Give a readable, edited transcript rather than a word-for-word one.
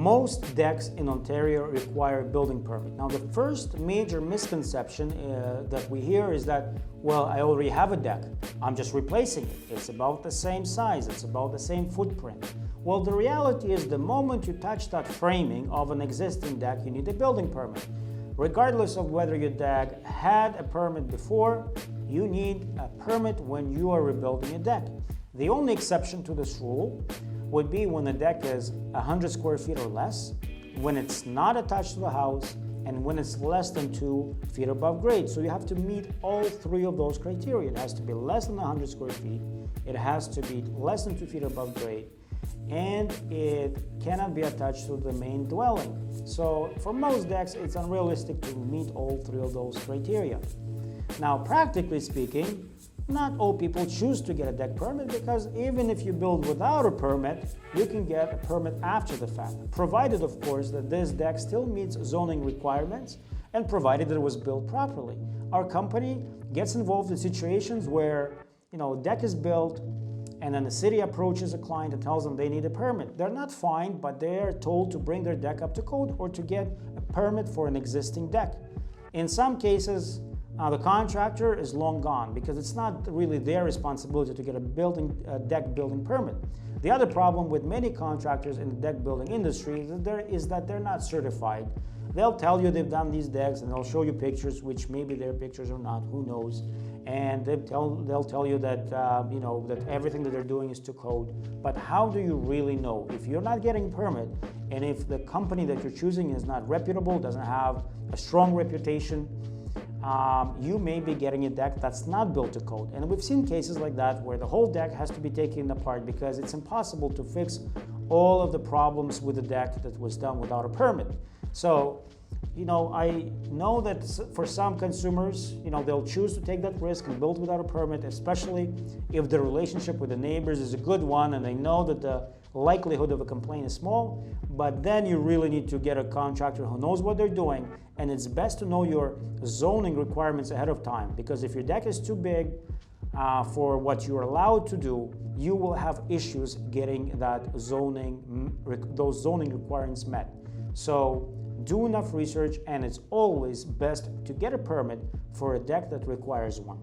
Most decks in Ontario require a building permit. Now, the first major misconception that we hear is that, well, I already have a deck. I'm just replacing it. It's about the same size. It's about the same footprint. Well, the reality is the moment you touch that framing of an existing deck, you need a building permit. Regardless of whether your deck had a permit before, you need a permit when you are rebuilding a deck. The only exception to this rule would be when the deck is 100 square feet or less, when it's not attached to the house, and when it's less than 2 feet above grade. So you have to meet all three of those criteria. It has to be less than 100 square feet, it has to be less than 2 feet above grade, and it cannot be attached to the main dwelling. So for most decks, it's unrealistic to meet all three of those criteria. Now, practically speaking, not all people choose to get a deck permit, because even if you build without a permit, you can get a permit after the fact, provided, of course, that this deck still meets zoning requirements and provided that it was built properly. Our company gets involved in situations where, a deck is built and then the city approaches a client and tells them they need a permit. They're not fined, but they are told to bring their deck up to code or to get a permit for an existing deck. In some cases, the contractor is long gone because it's not really their responsibility to get a deck building permit. The other problem with many contractors in the deck building industry is that they're not certified. They'll tell you they've done these decks and they'll show you pictures, which maybe they're pictures or not, who knows. And they'll tell you that that everything that they're doing is to code. But how do you really know? If you're not getting a permit, and if the company that you're choosing is not reputable, doesn't have a strong reputation, you may be getting a deck that's not built to code. And we've seen cases like that where the whole deck has to be taken apart because it's impossible to fix all of the problems with the deck that was done without a permit. So, I know that for some consumers, they'll choose to take that risk and build without a permit, especially if the relationship with the neighbors is a good one and they know that the likelihood of a complaint is small. But then you really need to get a contractor who knows what they're doing, and it's best to know your zoning requirements ahead of time, because if your deck is too big for what you're allowed to do, you will have issues getting those zoning requirements met. So do enough research, and it's always best to get a permit for a deck that requires one.